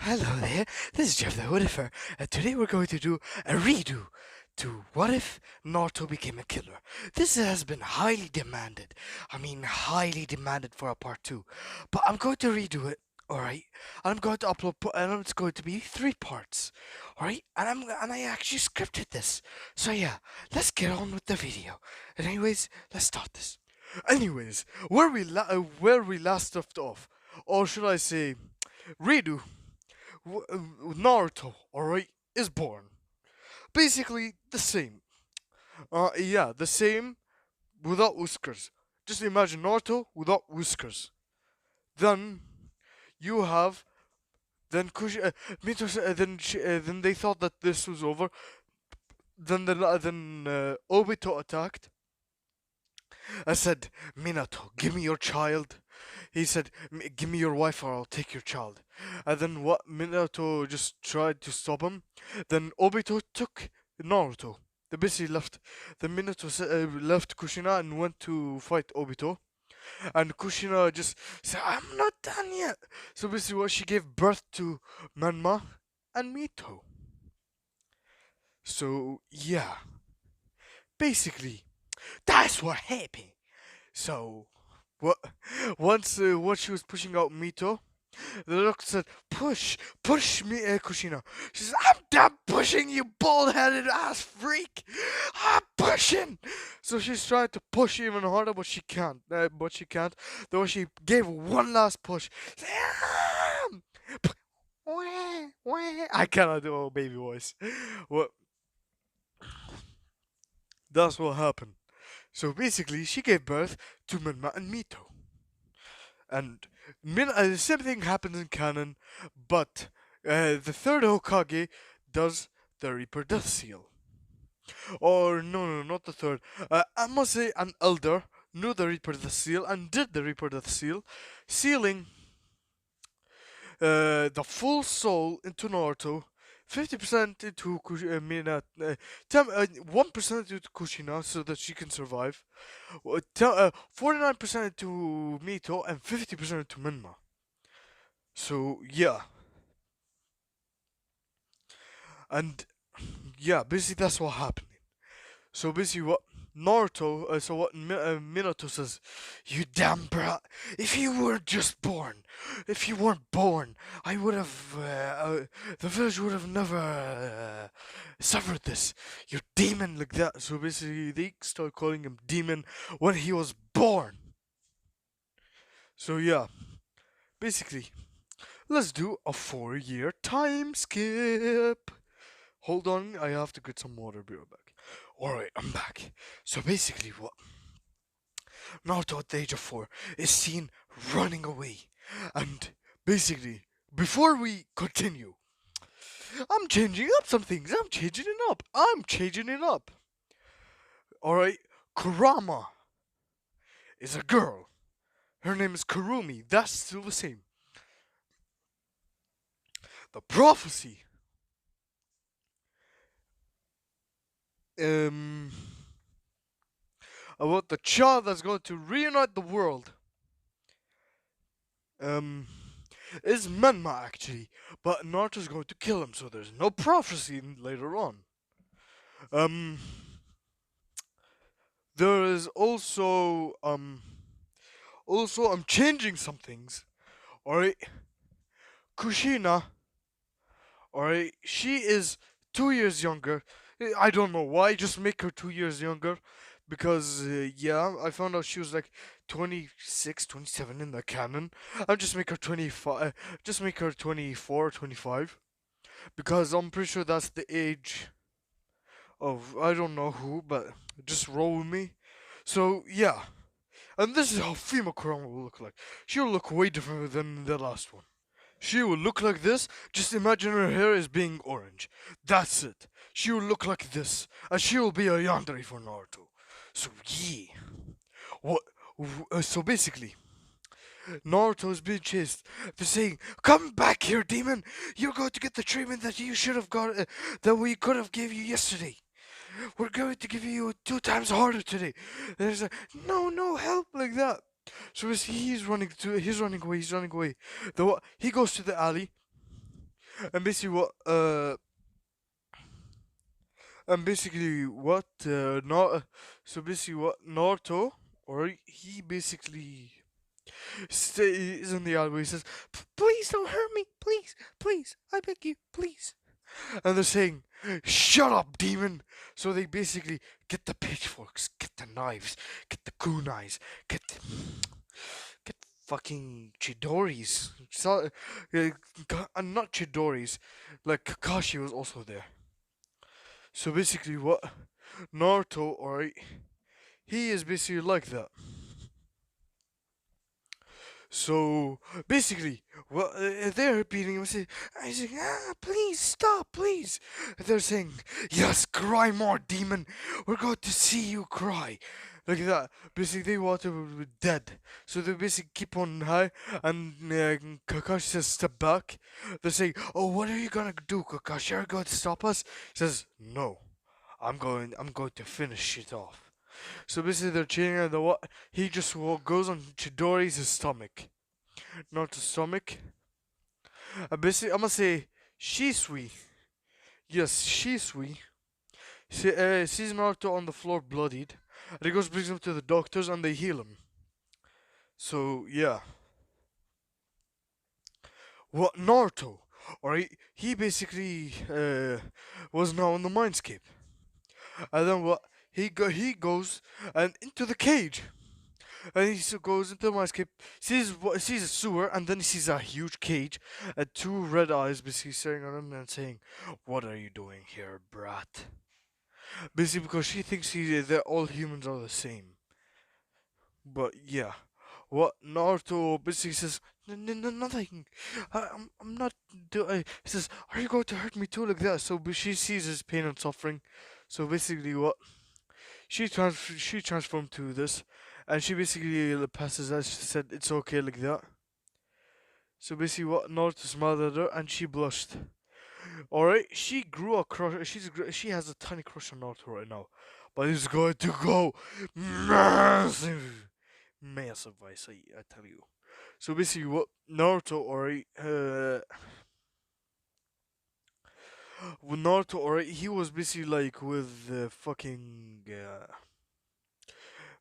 Hello there, this is Jeff the WhatIfer, and today we're going to do a redo to What If Naruto Became a Killer. This has been highly demanded. Highly demanded for a part 2. But I'm going to redo it, alright? I'm going to upload, and it's going to be 3 parts, alright? And I actually scripted this. So yeah, let's get on with the video. And anyways, let's start this. Anyways, where we last left off, or should I say, redo Naruto, alright, is born. Basically the same. Yeah, the same without whiskers. Just imagine Naruto without whiskers. Then you have then they thought that this was over. Then Obito attacked. I said, Minato, give me your child. He said, give me your wife or I'll take your child. And then what? Minato just tried to stop him. Then Obito took Naruto. They basically left. Then Minato left Kushina and went to fight Obito. And Kushina just said, I'm not done yet. So basically what, she gave birth to Manma and Mito. So yeah. Basically, that's what happened. So, what? Once she was pushing out Mito, the doctor said, push me, Kushina." She says, "I'm done pushing you, bald-headed ass freak. I'm pushing." So she's trying to push even harder, but she can't. Though she gave one last push. I cannot do a baby voice. What? That's what happened. So basically, she gave birth to Minma and Mito. And the same thing happens in canon, but the third Hokage does the Reaper Death Seal. Or, no, not the third. I must say, an elder knew the Reaper Death Seal and did the Reaper Death Seal, sealing the full soul into Naruto, 50% into Mina, 1% into Kushina so that she can survive, 49% into Mito, and 50% into Minma. So, yeah. And, yeah, basically that's what happened. So basically what Minato says, "You damn brat! If you weren't just born, if you weren't born, I would have, the village would have never suffered this. You demon," like that. So basically they start calling him demon when he was born. So yeah, basically, let's do a 4-year time skip. Hold on, I have to get some water. Be right back. Alright, I'm back. So basically, what? Naruto at the age of 4 is seen running away. And basically, before we continue, I'm changing up some things. I'm changing it up. Alright, Kurama is a girl. Her name is Kurumi. That's still the same. The prophecy. About the child that's going to reunite the world. Is Menma actually, but Naruto's going to kill him, so there's no prophecy later on. There is also I'm changing some things. Alright, Kushina. Alright, she is 2 years younger. I don't know why. Just make her 2 years younger. Because, yeah, I found out she was like 26, 27 in the canon. I'll just make her 25. Just make her 24, 25. Because I'm pretty sure that's the age of, I don't know who, but just roll with me. So, yeah. And this is how female Kurama will look like. She'll look way different than the last one. She will look like this. Just imagine her hair is being orange. That's it. She will look like this. And she will be a yandere for Naruto. So, yeah. So basically, Naruto is being chased. They're saying, "Come back here, demon! You're going to get the treatment that you should have got, that we could have gave you yesterday. We're going to give you 2 times harder today." There's a no help like that. So he's running away. He goes to the alley. And basically what and basically what not so basically what Naruto or he basically is in the alleyway. He says, "Please don't hurt me, please, please, I beg you, please." And they're saying, "Shut up, demon!" So they basically get the pitchforks, get the knives, get the kunais, get fucking Chidoris. So, not Chidoris, like Kakashi was also there. So basically, what Naruto, alright, he is basically like that. So basically, well, they're repeating him saying, please stop, please." And they're saying, "Yes, cry more, demon. We're going to see you cry." Like that. Basically, they want to be dead. So they basically keep on high, and Kakashi says, "Step back." They're saying, "Oh, what are you gonna do, Kakashi? Are you going to stop us?" He says, "No, I'm going to finish it off." So basically, they're cheating, and the what? He just goes on Chidori's stomach, not the stomach. Basically, I'm gonna say Shisui. Yes, Shisui. Sees Naruto on the floor, bloodied, and he goes brings him to the doctors, and they heal him. So yeah, what Naruto? Alright, he basically was now in the mindscape, and then what? He goes and into the cage. And he goes into the escape, sees a sewer, and then he sees a huge cage, and two red eyes basically staring at him and saying, "What are you doing here, brat?" Basically, because she thinks that all humans are the same. But yeah, what Naruto basically says, Nothing. I'm not doing." He says, "Are you going to hurt me too?" Like that. So, but she sees his pain and suffering. So basically, what she transformed to this, and she basically passes out. She said it's okay like that. So basically, what Naruto smiled at her, and she blushed. All right, she grew a crush. She has a tiny crush on Naruto right now, but it's going to go massive, massive. I tell you. So basically, what Naruto, alright, Naruto, alright, he was basically like with fucking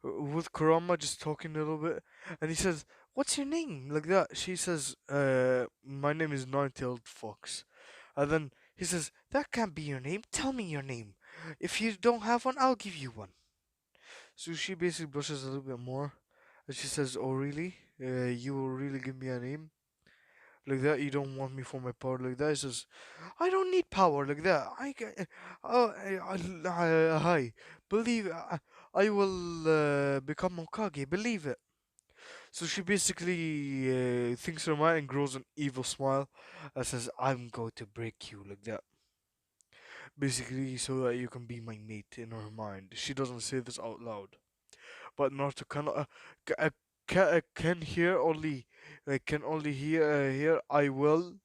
with Kurama just talking a little bit, and he says, "What's your name?" Like that. She says, "My name is Nine-Tailed Fox." And then he says, "That can't be your name. Tell me your name. If you don't have one, I'll give you one." So she basically brushes a little bit more, and she says, "Oh, really? You will really give me a name?" Like that, you don't want me for my power like that. He says, "I don't need power like that. Hi, believe I will become Hokage. Believe it." So she basically thinks her mind and grows an evil smile and says, "I'm going to break you," like that. Basically, so that you can be my mate in her mind. She doesn't say this out loud, but Naruto can hear only, can only hear, "I will,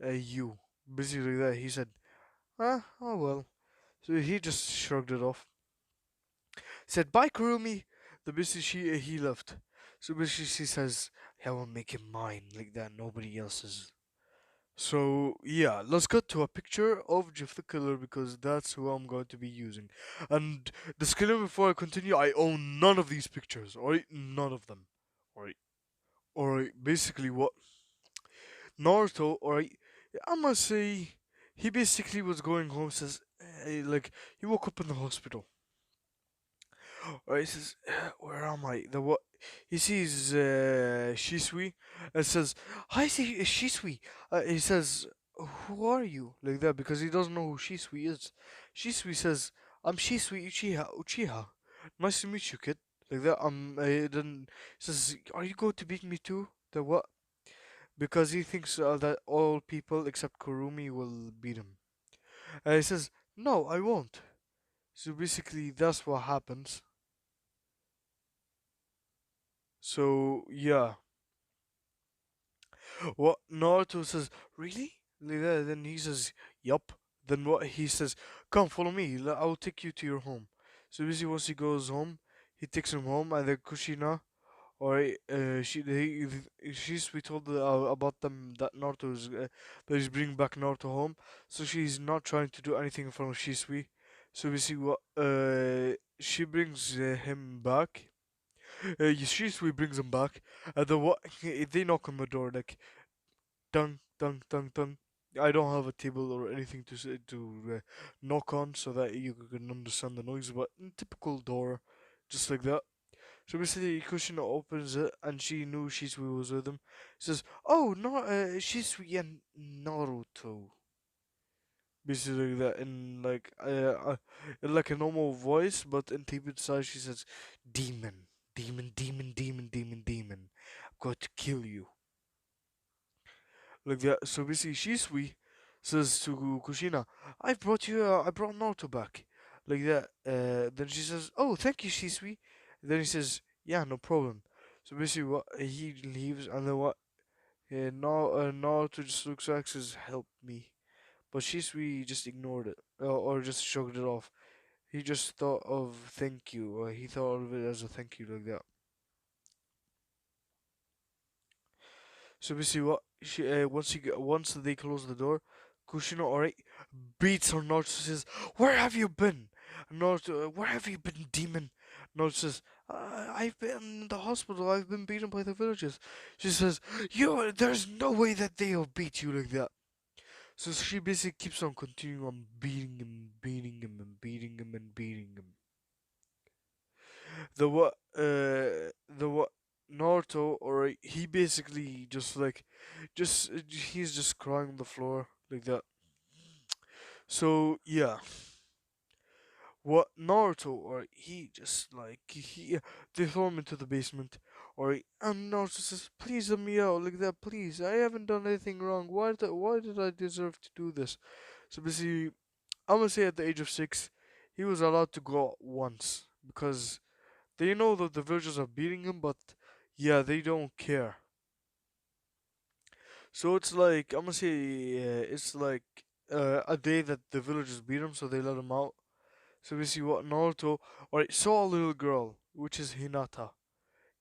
you." Basically, that he said, oh well." So he just shrugged it off. Said, "Bye, Kurumi." The basically he left. So basically she says, "I will make him mine like that. Nobody else's." So yeah, let's get to a picture of Jeff the Killer because that's who I'm going to be using. And disclaimer before I continue, I own none of these pictures. Alright, none of them. Alright, alright. Basically, what Naruto? Alright, I must say, he basically was going home. Says, like he woke up in the hospital. Alright, he says, "Where am I?" The what? He sees Shisui and says, "Hi, Shisui." He says, "Who are you?" Like that because he doesn't know who Shisui is. Shisui says, "I'm Shisui Uchiha. Nice to meet you, kid." Like that. Then he says, "Are you going to beat me too?" The what? Because he thinks that all people except Kurumi will beat him. He says, "No, I won't." So basically, that's what happens. So yeah, what Naruto says, "Really?" Like that. Then he says, "Yup." Then what he says, "Come, follow me. I'll take you to your home." So basically, once he goes home, he takes him home, and then Kushina, Alright, she's we told about them that Naruto's that he's bringing back Naruto home, so she's not trying to do anything in front of Shisui. So we see what she brings him back. Shisui brings him back, and then what they knock on the door like dung dung dung dung. I don't have a table or anything to knock on so that you can understand the noise, but typical door, just like that. So basically, Kushina opens it, and she knew Shisui was with him. Says, "Oh, no, Shisui and Naruto." Basically, like that in like a normal voice, but in TV side, she says, "Demon, demon, demon, demon, demon, demon. I'm going to kill you." Like that. So basically, Shisui says to Kushina, I brought Naruto back." Like that. Then she says, "Oh, thank you, Shisui." Then he says, "Yeah, no problem." So basically, what he leaves, and then what Naruto just looks back and says, "Help me," but Shisui just ignored it or just shrugged it off. He just thought of thank you, or he thought of it as a thank you like that. So basically, what she once they close the door, Kushina alright beats her. Naruto says, "Where have you been?" Naruto, "Where have you been, demon?" Naruto says, "I've been in the hospital. I've been beaten by the villagers." She says, "You, there's no way that they'll beat you like that." So she basically keeps on continuing on beating him, beating him, and beating him, and beating him. The what Naruto, or he basically just like he's just crying on the floor like that. So yeah, what Naruto, or he just like he they throw him into the basement, or and Naruto says, "Please let me out like that, please. I haven't done anything wrong. Why did I deserve to do this?" So basically, I'm gonna say at the age of 6, he was allowed to go out once because they know that the villagers are beating him, but yeah, they don't care. So it's like I'm gonna say it's like a day that the villagers beat him, so they let him out. So we see what Naruto, alright, saw a little girl, which is Hinata,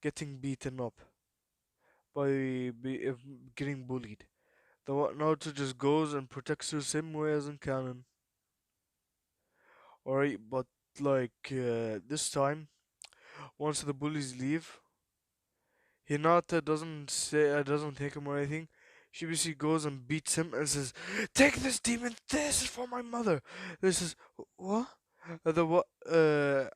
getting beaten up by getting bullied. The what Naruto just goes and protects her same way as in canon. Alright, but like this time, once the bullies leave, Hinata doesn't take him or anything. She basically goes and beats him and says, "Take this demon. This is for my mother." This is what? The what? The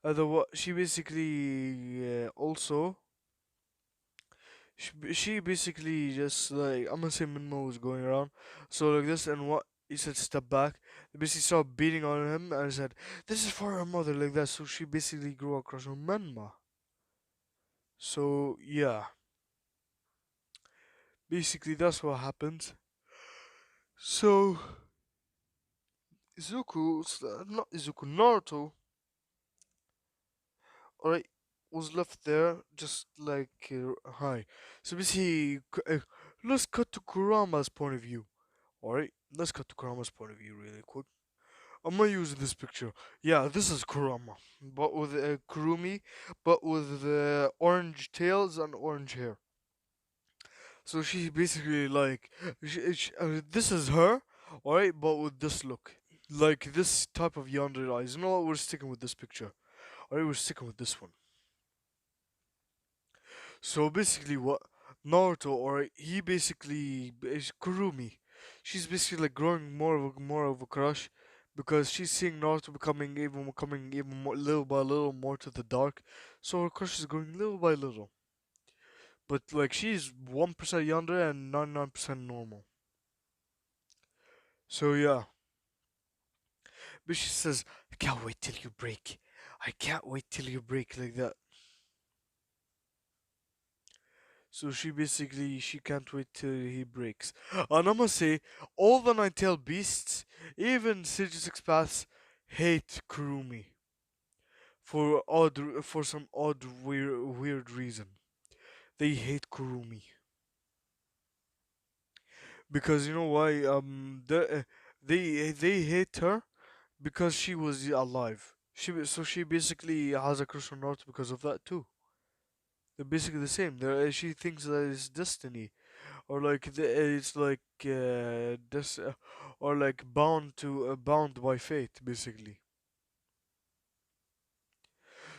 what? She basically also she basically just like I'm gonna say Minmo was going around, so like this and what he said step back. They basically started beating on him and said, "This is for her mother," like that. So she basically grew across her Menma. So yeah, basically that's what happened. So not Izuku, Naruto, alright, was left there just like hi. So basically, let's cut to Kurama's point of view. Alright, let's cut to Kurama's point of view really quick. I'm gonna use this picture. Yeah, this is Kurama, but with Kurumi, but with orange tails and orange hair. So she basically like this is her, alright, but with this look. Like this type of yonder eyes. You know what? We're sticking with this picture. Alright, we're sticking with this one. So basically, what Naruto, or he basically is Kurumi. She's basically like growing more of a crush because she's seeing Naruto becoming even more little by little more to the dark. So her crush is growing little by little. But like she's 1% younger and 99% normal. So yeah. But she says, "I can't wait till you break. I can't wait till you break," like that. So she can't wait till he breaks. And I must say, all the Nine-Tailed Beasts, even Sage Six Paths, hate Kurumi for some odd weird reason. They hate Kurumi because you know why? They hate her because she was alive. She basically has a crush on Naruto because of that too. They're basically the same. She thinks that it's destiny, or like it's like this, or like bound by fate, basically.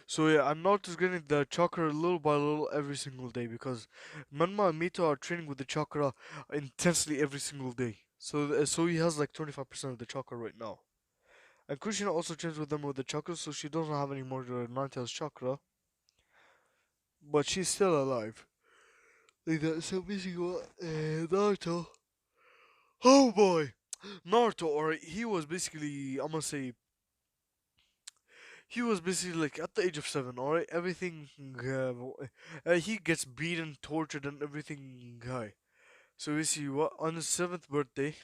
So yeah, I'm not just getting the chakra little by little every single day because Manma and Mito are training with the chakra intensely every single day. So he has like 25% of the chakra right now. And Kushina also trains with them with the chakra, so she doesn't have any more Ninetales chakra, but she's still alive. Like that. So basically, what Naruto? Oh boy, Naruto, or he was basically, I'm gonna say, he was basically like at the age of 7. All right, everything. He gets beaten, tortured, and everything. Guy. So basically, what on his 7th birthday,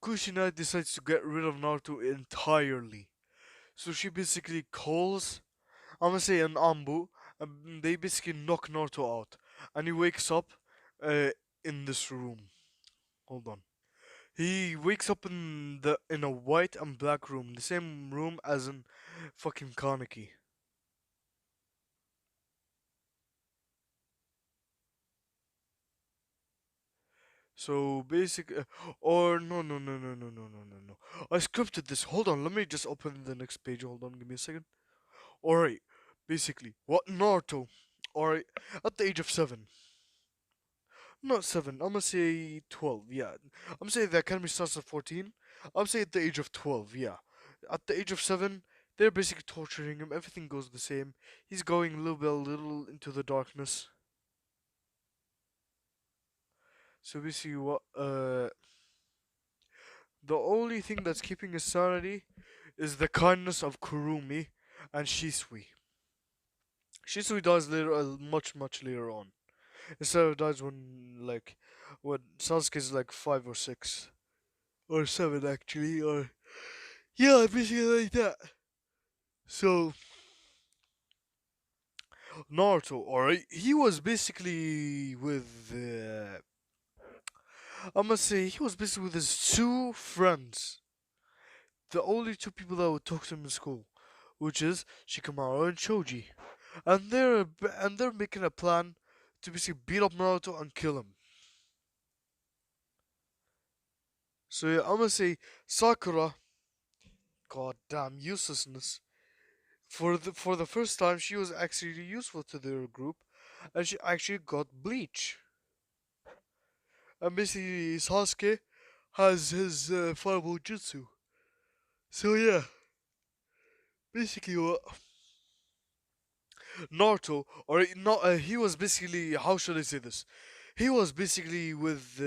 Kushina decides to get rid of Naruto entirely. So she basically calls, I'm gonna say an Ambu, and they basically knock Naruto out, and he wakes up, uh, in this room. Hold on. He wakes up in a white and black room, the same room as in fucking Kaneki. So basic, or no. I scripted this. Hold on, let me just open the next page. Hold on, give me a second. All right, basically, what Naruto? All right, at the age of 7, not 7. I'm gonna say 12. Yeah, I'm gonna say the academy starts at 14. I'm gonna say at the age of 12. Yeah, at the age of 7, they're basically torturing him. Everything goes the same. He's going little by little into the darkness. So basically, what the only thing that's keeping his sanity is the kindness of Kurumi and Shisui. Shisui dies later, much later on. Instead of dies when Sasuke's like 5 or 6 or 7 actually, or yeah, basically like that. So Naruto, alright, he was basically with I must say he was basically with his 2 friends, the only 2 people that would talk to him in school, which is Shikamaru and Choji, and they're making a plan to basically beat up Naruto and kill him. So yeah, I'm gonna say Sakura, goddamn uselessness. For the first time, she was actually useful to their group, and she actually got Bleach. And basically, Sasuke has his fireball jutsu. So yeah, basically what Naruto, or not, he was basically, how should I say this? He was basically with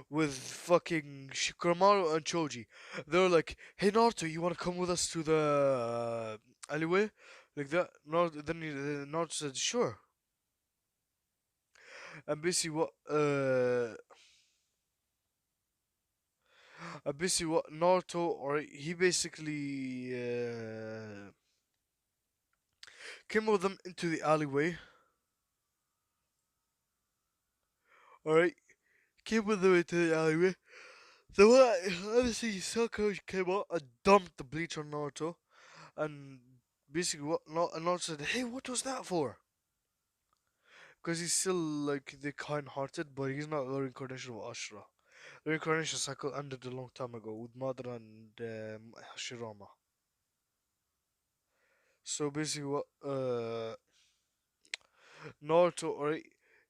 fucking Shikamaru and Choji. They were like, "Hey Naruto, you want to come with us to the alleyway?" Like that. Naruto said, "Sure." And basically what Naruto, or he basically came with them into the alleyway. All right, came with them into the alleyway. So what? Obviously, Sokka came out and dumped the bleach on Naruto, and basically Naruto said, "Hey, what was that for?" Because he's still like the kind-hearted, but he's not the reincarnation of Ashura. The reincarnation cycle ended a long time ago with Madara and Hashirama. So basically, what Naruto, or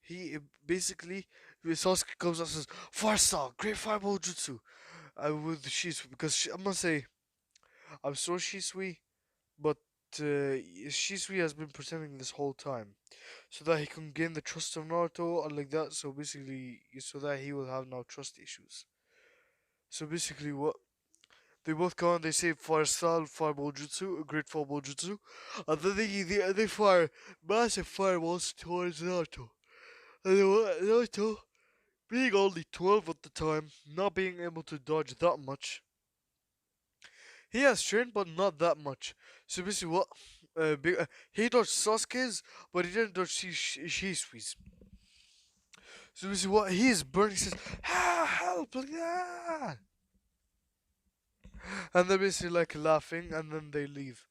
he basically Sasuke comes out and says, "Fire Style, Great Fireball Jutsu," with Shisui, because I'm gonna say I'm so Shisui, but Shisui has been pretending this whole time so that he can gain the trust of Naruto and like that. So basically, so that he will have no trust issues. So basically, what they both go and they say fire style, fireball jutsu, a great fireball jutsu, and then they fire massive fireballs towards Naruto. And then Naruto, being only 12 at the time, not being able to dodge that much, he has trained, but not that much. So basically, what? He dodged Sasuke's, but he didn't dodge Shisui's. So basically, what? He is burning. He says, "Ah, help!" Like that. And they're basically like laughing, and then they leave.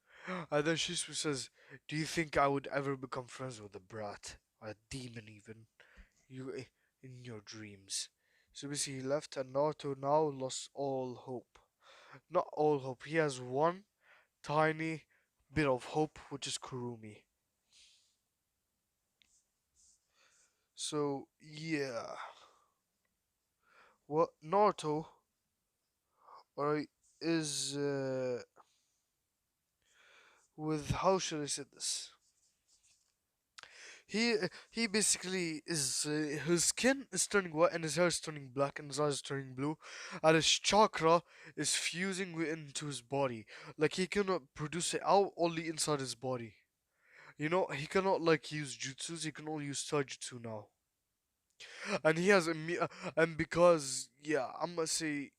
And then Shisui says, "Do you think I would ever become friends with a brat, or a demon even? You in your dreams." So basically, he left, and Naruto now lost all hope. Not all hope. He has one tiny bit of hope, which is Kurumi. So yeah, what Naruto, alright, is with how should I say this? He basically is his skin is turning white and his hair is turning black and his eyes are turning blue, and his chakra is fusing into his body. Like he cannot produce it out only inside his body. You know, he cannot like use jutsus. He can only use taijutsu now, and he has and because yeah, I'm gonna say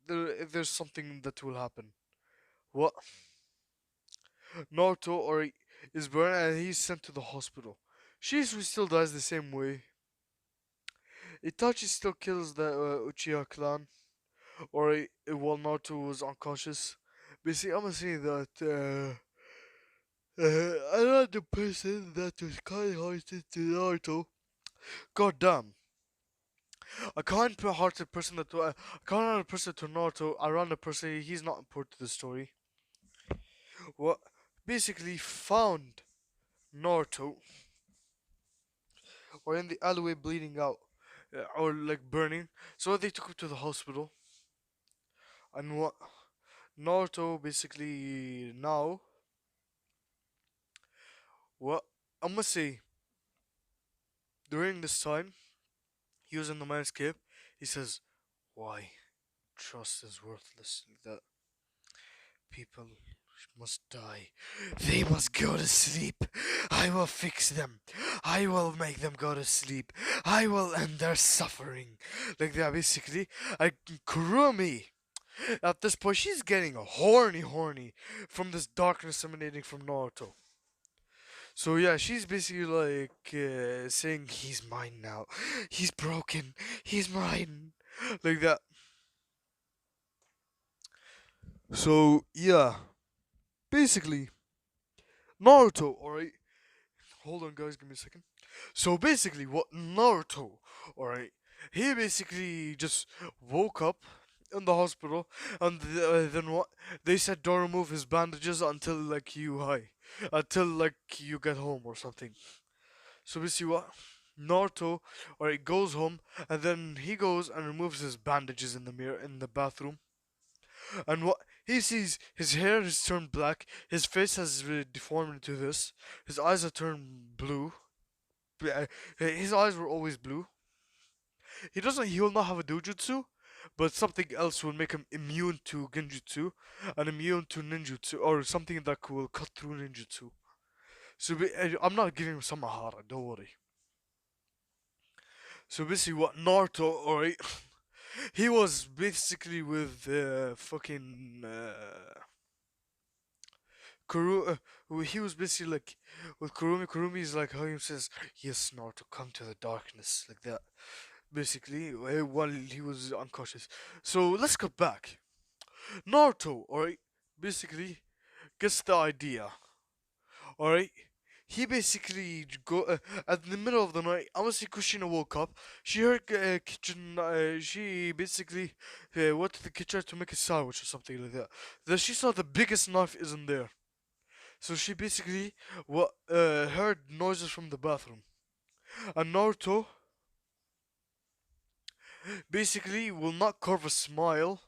there's something that will happen. What Naruto or is burned and he's sent to the hospital. Shizue still dies the same way. Itachi still kills the Uchiha clan, or while Naruto was unconscious. Basically, I'm gonna say that another person that was kind-hearted to Naruto. God damn, a kind-hearted person that a kind-hearted person to Naruto. A random person. He's not important to the story. What basically found Naruto or in the alleyway bleeding out or like burning. So they took him to the hospital. And what Naruto basically now, what I must say, during this time, he was in the man's cave. He says, "Why trust is worthless. That people must die. They must go to sleep. I will fix them. I will make them go to sleep. I will end their suffering." Like that, basically. Like Kurumi. At this point, she's getting horny from this darkness emanating from Naruto. So yeah, she's basically like saying he's mine now. He's broken. He's mine. Like that. So yeah, basically Naruto. All right. Hold on, guys. Give me a second. So basically, what Naruto. All right. He basically just woke up in the hospital, and then what? They said don't remove his bandages until like until like you get home or something. So we see what Naruto, or he goes home, and then he goes and removes his bandages in the mirror in the bathroom, and what he sees, his hair has turned black, his face has deformed into this, his eyes are turned blue. His eyes were always blue. He will not have a dojutsu, but something else will make him immune to genjutsu and immune to ninjutsu, or something that will cut through ninjutsu. So I'm not giving him Samahara, don't worry. So basically, what Naruto, alright, he was basically with fucking Kuru. He was basically like with Kurumi. Kurumi is like how he says, "Yes, Naruto, come to the darkness," like that. Basically, while he was unconscious. So let's go back. Naruto, alright, basically gets the idea. Alright, he basically go at the middle of the night. Honestly, Kushina woke up. She heard kitchen. She basically went to the kitchen to make a sandwich or something like that. Then she saw the biggest knife isn't there. So she basically heard noises from the bathroom. And Naruto basically will not carve a smile.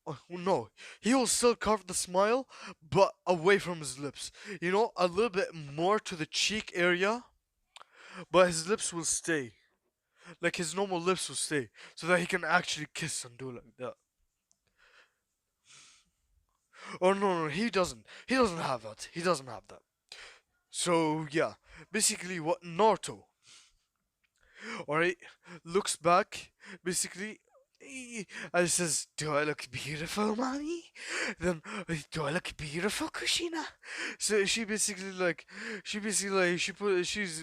Oh, no, he will still carve the smile, but away from his lips. You know, a little bit more to the cheek area, but his lips will stay. Like his normal lips will stay, so that he can actually kiss and do like that. Oh no, no, he doesn't. He doesn't have that. He doesn't have that. So yeah, basically what Naruto, alright, looks back, basically, and says, "Do I look beautiful, mommy? Then, do I look beautiful, Kushina?" So she's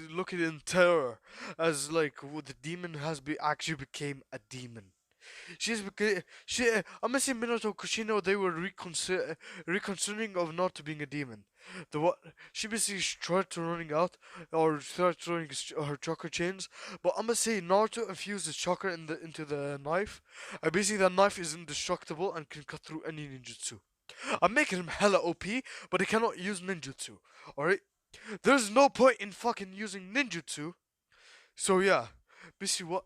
looking in terror as like the demon has actually became a demon. She's because I'm gonna say Minato because she know they were reconsidering of not being a demon. The what she basically tried to running out or started throwing her chakra chains, but I'm gonna say Naruto infused his chakra into the knife. And basically that knife is indestructible and can cut through any ninjutsu. I'm making him hella OP, but he cannot use ninjutsu. Alright? There's no point in fucking using ninjutsu. So yeah. Basically what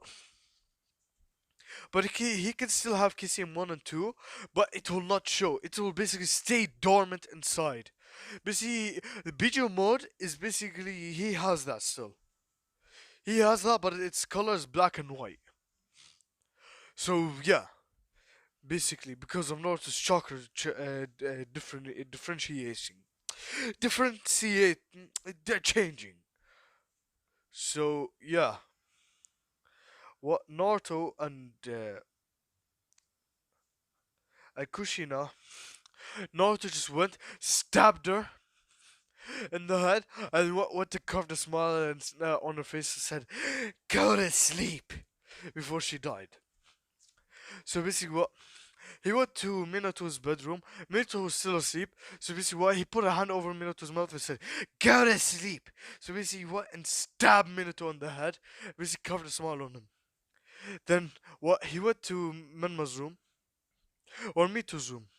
but he can still have KCM 1 and 2, but it will not show. It will basically stay dormant inside. Basically, the BGO mode is basically, he has that still. He has that, but its color is black and white. So, yeah. Basically, because of Naruto's chakra differentiation. Differentiate. They're changing. So, yeah. What Naruto and Kushina, Naruto just went, stabbed her in the head, and what to cover the smile and, on her face and said, "Go to sleep," before she died. So basically, what he went to Minato's bedroom. Minato was still asleep. So basically, what he put a hand over Minato's mouth and said, "Go to sleep." So basically, what and stabbed Minato on the head. Basically, covered a smile on him. Then what he went to Menma's room or Mito's room.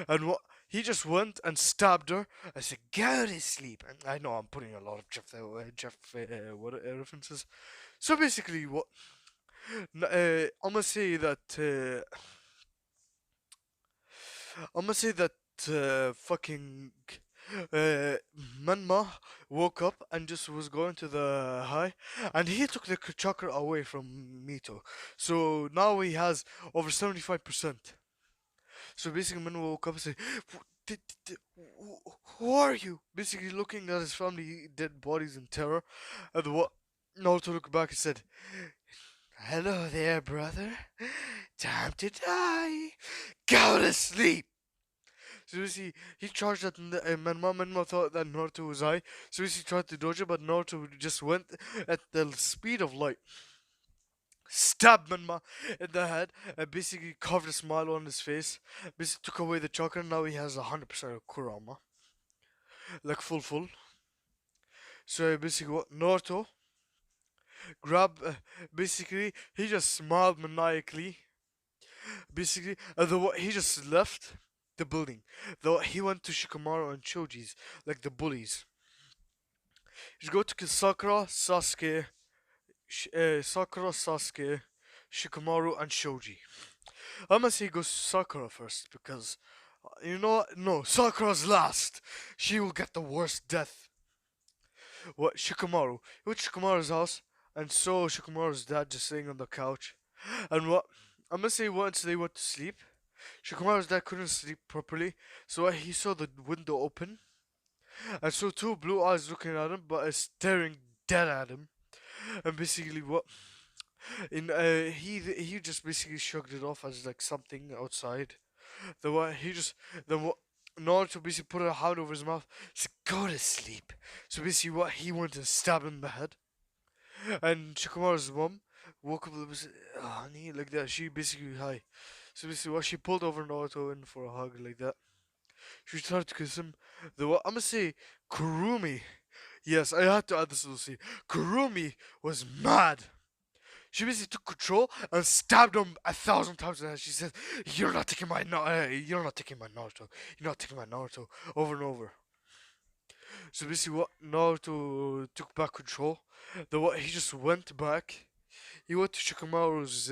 And what he just went and stabbed her. I said, "Go to sleep." And I know I'm putting a lot of references. So basically, what I'm gonna say that fucking uh, Manma woke up and just was going to the high, and he took the chakra away from Mito. So now he has over 75%. So basically, Manma woke up and said, "Who are you?" Basically, looking at his family dead bodies in terror. And what Naruto looked back and said, "Hello there, brother. Time to die. Go to sleep." So he charged at Menma. Menma thought that Naruto was high. So he tried to dodge it, but Naruto just went at the speed of light. Stabbed Menma in the head and basically carved a smile on his face. Basically took away the chakra. Now he has 100% of Kurama. Like full. So basically what Naruto grabbed, basically he just smiled maniacally. Basically, he just left the building. Though he went to Shikamaru and Choji's, like the bullies. You go to Sakura, Sasuke, Shikamaru, and Shoji. I'm gonna say go Sakura first because you know what? No, Sakura's last. She will get the worst death. What Shikamaru? He went to Shikamaru's house and saw Shikamaru's dad just sitting on the couch. And what? I'm gonna say once they went to sleep, Shikamaru's dad couldn't sleep properly, so he saw the window open and saw two blue eyes looking at him, but staring dead at him. And basically, what? He just basically shrugged it off as like something outside. The what he just then what Naruto basically put a hand over his mouth, said, "Go to sleep." So basically, what he wanted to stab him in the head. And Shikamaru's mom woke up and was, "Oh, honey," like that. She basically hi. So basically, what she pulled over Naruto in for a hug like that. She tried to kiss him. The what I'm gonna say, Kurumi. Yes, I had to add this little scene. Kurumi was mad. She basically took control and stabbed him 1,000 times. And she said, "You're not taking my you're not taking my Naruto. You're not taking my Naruto." Over and over. So basically, what Naruto took back control. The what he just went back. He went to Shikamaru's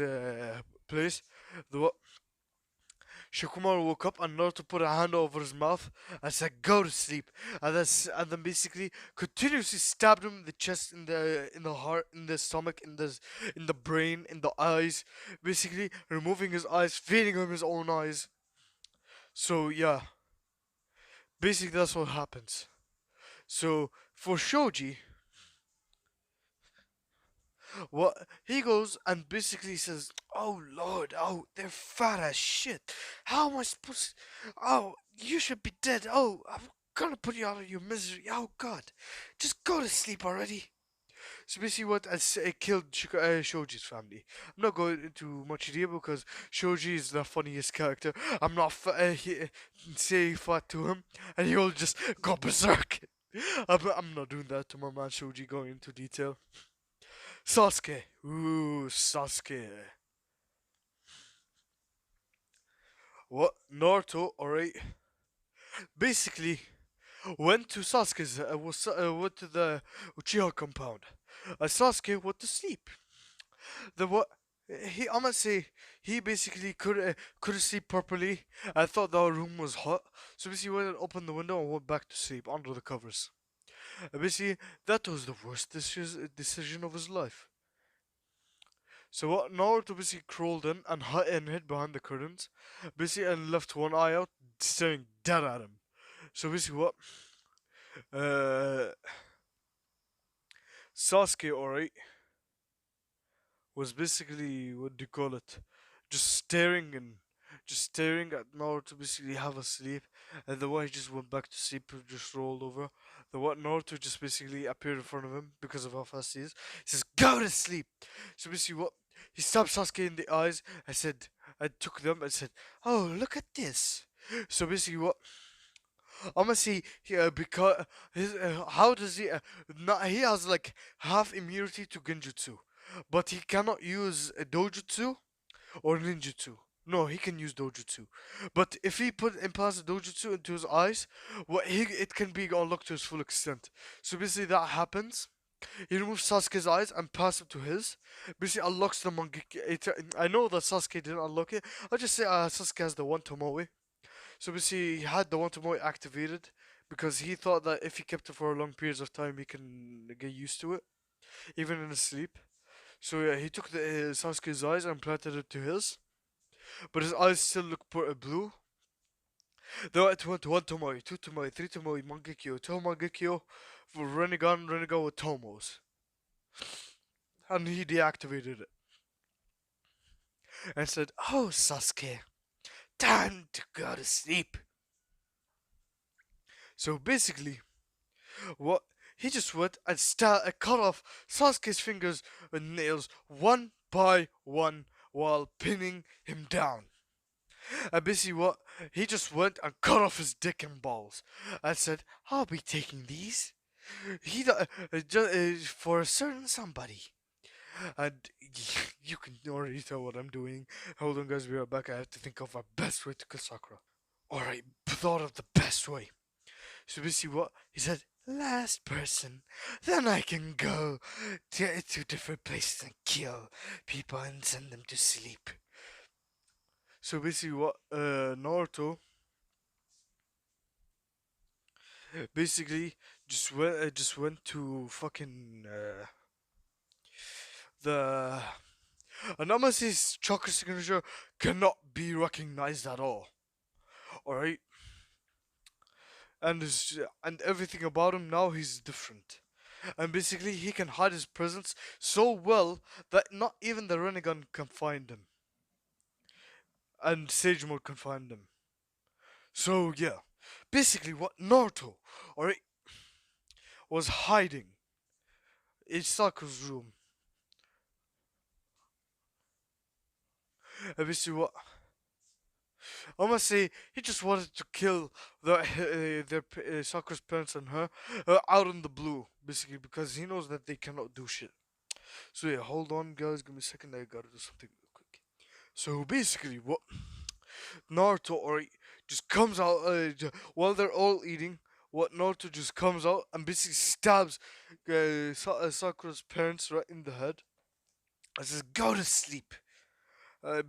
place. The what Shikamaru woke up and Naruto put a hand over his mouth and said, "Go to sleep." And then basically continuously stabbed him in the chest, in the heart, in the stomach, in the brain, in the eyes. Basically removing his eyes, feeding him his own eyes. So yeah, basically that's what happens. So for Shoji, what he goes and basically says, "Oh Lord, oh they're fat as shit. How am I supposed? Oh, you should be dead. Oh, I'm gonna put you out of your misery. Oh God, just go to sleep already." So basically, it killed Shoji's family. I'm not going into much detail because Shoji is the funniest character. I'm not say fat to him, and he'll just go berserk. I'm not doing that to my man Shoji. Going into detail. Sasuke, ooh, Sasuke. What Naruto? Alright. Basically, went to Sasuke's. Went to the Uchiha compound. Sasuke went to sleep. The what I must say he basically couldn't sleep properly. I thought the room was hot, so basically went and opened the window and went back to sleep under the covers. Basically, that was the worst decision of his life. So what Naruto basically crawled in and hid behind the curtains, basically and left one eye out, staring dead at him. So basically what uh Sasuke, alright, was basically what do you call it? Just staring and just staring at Naruto basically have a sleep, and the way he just went back to sleep and just rolled over. The what Naruto just basically appeared in front of him because of how fast he is. He says, "Go to sleep." So basically, what he stabbed Sasuke in the eyes. I took them and said, "Oh, look at this." So basically, what I'm gonna see here because how does he? Not, he has like half immunity to genjutsu, but he cannot use a dojutsu or ninjutsu. No, he can use dojutsu, but if he put implants of dojutsu into his eyes, it can be unlocked to its full extent. So basically, that happens. He removes Sasuke's eyes and passes them to his. Basically, unlocks the Mangekyo. I know that Sasuke didn't unlock it. I'll just say Sasuke has the one Tomoe. So basically, he had the one Tomoe activated because he thought that if he kept it for long periods of time, he can get used to it, even in his sleep. So yeah, he took Sasuke's eyes and planted it to his, but his eyes still look blue. Though it went one Tomoe, two Tomoe, three Tomoe, Mangekyo, two Mangekyo, for Renegon with Tomos, and he deactivated it and said, "Oh Sasuke, time to go to sleep." So basically, what he just went and cut off Sasuke's fingers and nails one by one while pinning him down. And basically, what he just went and cut off his dick and balls and said, "I'll be taking these. For a certain somebody." And you can already tell what I'm doing. Hold on, guys. We'll be right back. I have to think of a best way to kill Sakura. Alright, thought of the best way. So basically what? He said, last person. Then I can go to different places and kill people and send them to sleep. So basically what? Naruto basically just went to fucking the Anama's chakra signature cannot be recognized at all. Alright? And everything about him now he's different. And basically he can hide his presence so well that not even the Renegon can find him. And Sage Mode can find him. So yeah. Basically what Naruto or was hiding in Sakura's room. And basically what I must say he just wanted to kill Sakura's parents and her out in the blue, basically because he knows that they cannot do shit. So yeah, hold on guys, give me a second, I gotta do something real quick. So basically what Naruto or just comes out while they're all eating. What Naruto just comes out and basically stabs Sakura's parents right in the head. I says, "Go to sleep." I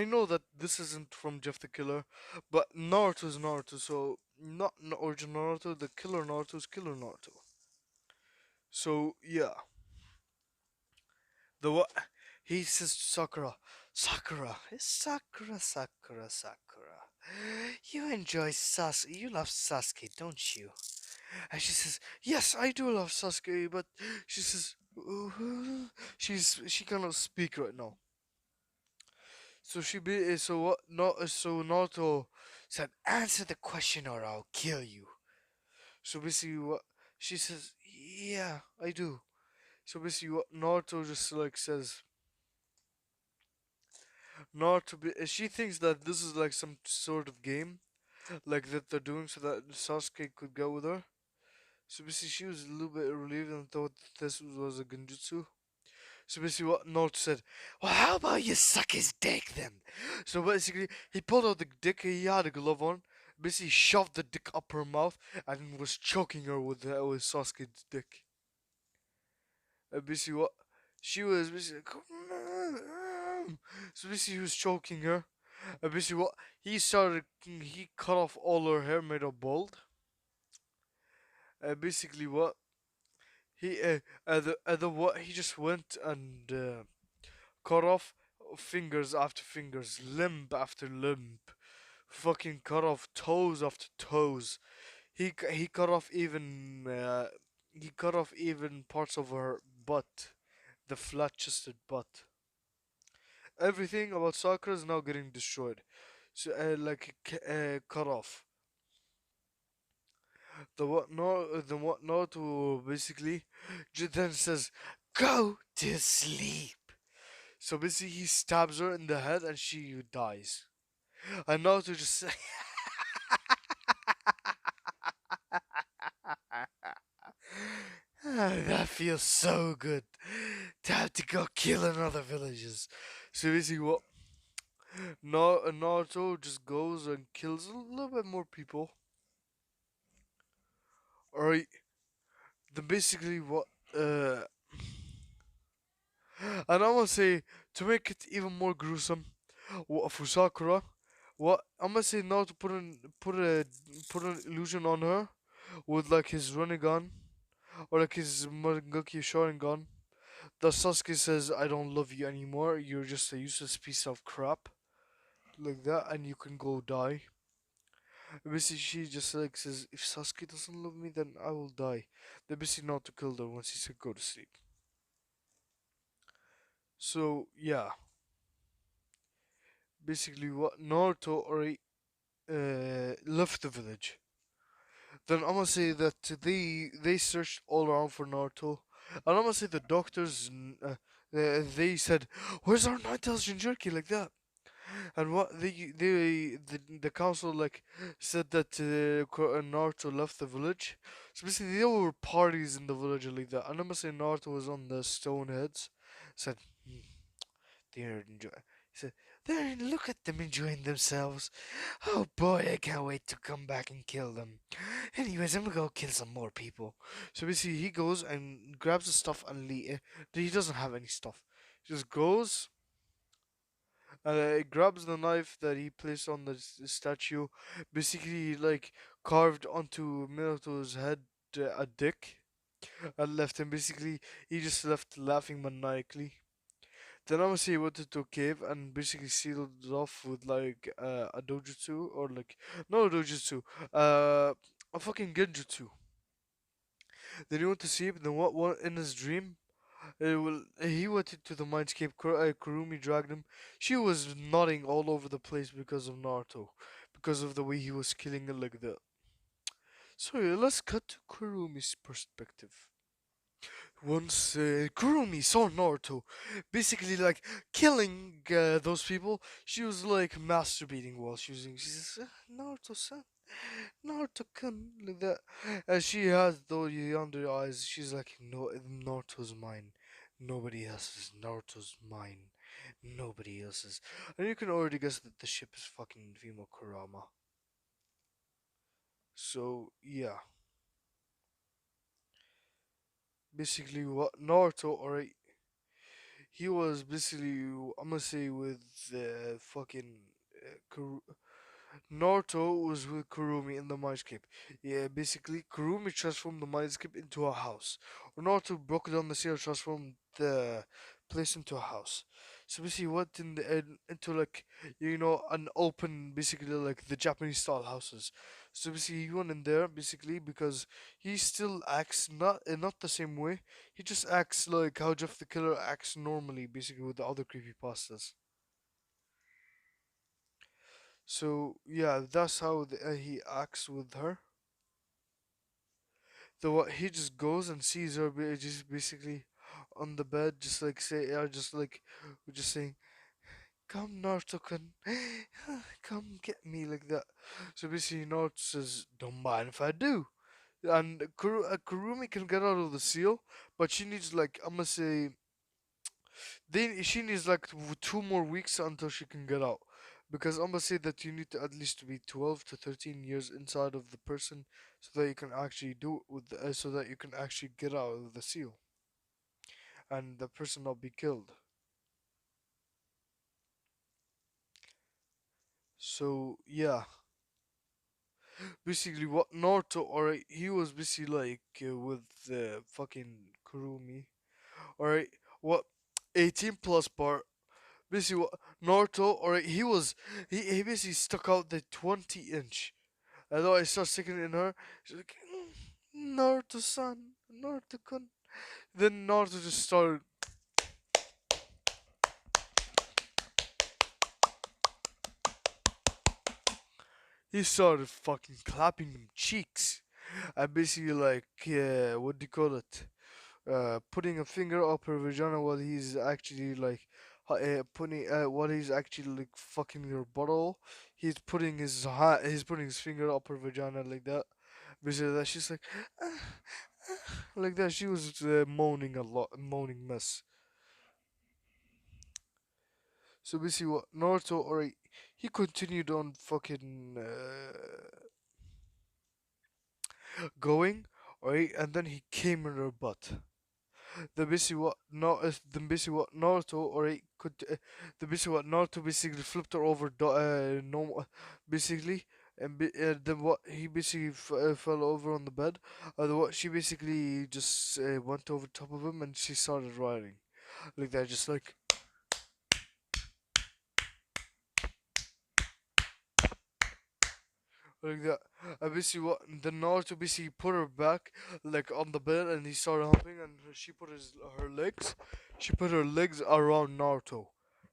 know that this isn't from Jeff the Killer, but Naruto is Naruto, so not original Naruto. The killer Naruto is killer Naruto. So yeah, the what he says to Sakura, Sakura. You enjoy Sasuke. You love Sasuke, don't you? And she says, "Yes, I do love Sasuke," but she says, she cannot speak right now. So so what? No, so Naruto said, "Answer the question or I'll kill you." So basically, what she says, "Yeah, I do." So basically, what Naruto just like says, Naruto, she thinks that this is like some sort of game, like that they're doing so that Sasuke could go with her. So basically, she was a little bit relieved and thought that this was a genjutsu. So basically, what Naruto said, well, how about you suck his dick then? So basically, he pulled out the dick, he had a glove on, basically shoved the dick up her mouth and was choking her with Sasuke's dick. Basically, what she was basically, so basically, he was choking her. Basically, what he cut off all her hair, made her bald. Basically, what he the what he just went and cut off fingers after fingers, limb after limb, fucking cut off toes after toes. He cut off even parts of her butt, the flat-chested butt. Everything about Sakura is now getting destroyed. So cut off. The what Naruto basically then says, "Go to sleep." So basically, he stabs her in the head and she dies. And Naruto just that feels so good to have to go kill another villagers. So basically, what Naruto just goes and kills a little bit more people. Alright, then basically what and I want to say to make it even more gruesome, for Sakura, what I'm gonna say now to put an illusion on her with like his running gun or like his Marengeki Sharingan. The Sasuke says, "I don't love you anymore. You're just a useless piece of crap," like that, and you can go die. Basically, she just like says, "If Sasuke doesn't love me, then I will die." They basically not to kill her once he said go to sleep. So yeah, basically what Naruto already left the village. Then I'm gonna say that they searched all around for Naruto, and I'm gonna say the doctors they said, "Where's our night Jinchuriki?" like that. And what the council like said that Naruto left the village. So basically, there were parties in the village like that. And I'm gonna say Naruto was on the stone heads. Said, they're enjoy. He said, "There, look at them enjoying themselves. Oh boy, I can't wait to come back and kill them. Anyways, I'm gonna go kill some more people." So basically, he goes and grabs the stuff and he doesn't have any stuff. He just goes and he grabs the knife that he placed on the statue. Basically, like carved onto Minato's head a dick and left him. Basically, he just left laughing maniacally. Then obviously he went into a cave and basically sealed it off with like a dojutsu or like no dojutsu, a fucking genjutsu. Then he went to sleep. Then what in his dream? He went into the mindscape. Kurumi dragged him. She was nodding all over the place because of Naruto, because of the way he was killing her like that. So yeah, let's cut to Kurumi's perspective. Once Kurumi saw Naruto basically like killing those people, she was like masturbating while she was using. She says, Naruto-san, Naruto-kun," like that. And she has those yonder eyes. She's like, "No, Naruto's mine. Nobody else's. Naruto's mine. Nobody else's." And you can already guess that the ship is fucking female Kurama. So yeah, basically what Naruto, alright, he was basically, I'm gonna say, with fucking Naruto was with Kurumi in the mindscape. Yeah, basically, Kurumi transformed the mindscape into a house. Or Naruto broke down the seal, transformed the place into a house. So basically, went into like an open, basically like the Japanese style houses. So basically, he went in there basically because he still acts not the same way. He just acts like how Jeff the Killer acts normally, basically with the other creepy pastas. So yeah, that's how he acts with her. Though he just goes and sees her, just basically. on the bed, just like say, just saying, "Come, Naruto-kun, come get me," like that. So basically, Naruto says, "Don't mind if I do." And Kurumi can get out of the seal, but she needs like I'm gonna say she needs like 2 more weeks until she can get out. Because I'm gonna say that you need to at least be 12 to 13 years inside of the person so that you can actually do it with so that you can actually get out of the seal and the person not be killed. So yeah, basically what Naruto, alright, he was basically like with fucking Kurumi, alright, what 18 plus part. Basically, what Naruto, alright, he basically stuck out the 20 inch. And though I start sticking it in her, she's like, Naruto-san, Naruto-kun. Then Naruto just started, he started fucking clapping them cheeks. And basically, like, what do you call it? Putting a finger up her vagina while he's actually like, while he's actually like fucking her bottle. He's putting his finger up her vagina like that. Basically, that she's like, like that. She was moaning a lot, moaning mess. So basically, what Naruto, alright, he continued on fucking going, alright, and then he came in her butt. Then basically what Naruto, alright, the basically what Naruto basically flipped her over, no, basically, and then what he basically fell over on the bed. What she basically just went over top of him and she started riding like that, just like that. And basically, what the Naruto basically put her back, like on the bed, and he started humping, and she put her legs around Naruto,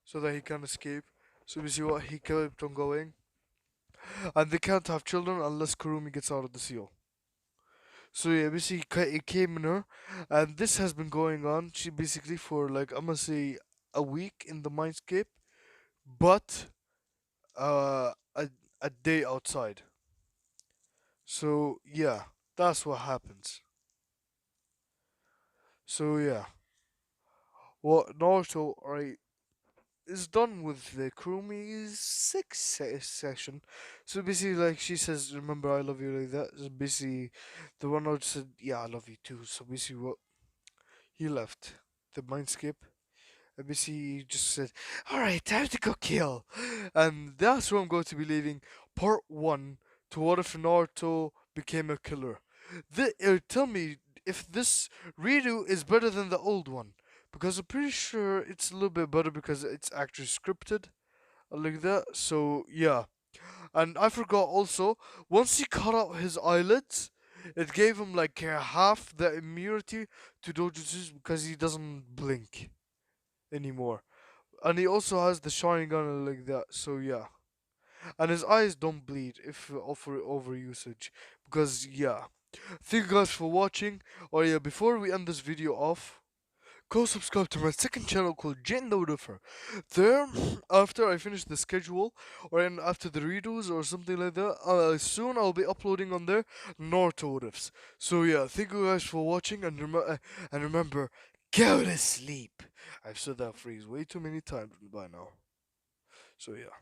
so that he can escape. So basically, what he kept on going, and they can't have children unless Kurumi gets out of the seal. So yeah, basically, it came in her, and this has been going on. She basically for like I'm gonna say a week in the mindscape, but uh, a a day outside. So yeah, that's what happens. So yeah, what Naruto right is done with the Kurumi's session. So basically, like she says, "Remember, I love you," like that. So basically, the one Naruto said, "Yeah, I love you too." So basically, what he left the mindscape. NBC just said, "Alright, time to go kill." And that's where I'm going to be leaving part one to what if Naruto became a killer. Tell me if this redo is better than the old one. Because I'm pretty sure it's a little bit better because it's actually scripted like that. So, yeah. And I forgot also, once he cut out his eyelids, it gave him like half the immunity to dojutsu because he doesn't blink anymore. And he also has the Sharingan like that, so yeah. And his eyes don't bleed if for overusage. Because yeah. Thank you guys for watching. Oh yeah, before we end this video off, go subscribe to my second channel called WhatIfer. There, after I finish the schedule, or after the redos or something like that, soon I'll be uploading on there Naruto riffs. So yeah, thank you guys for watching, and remember, go to sleep. I've said that phrase way too many times by now. So yeah.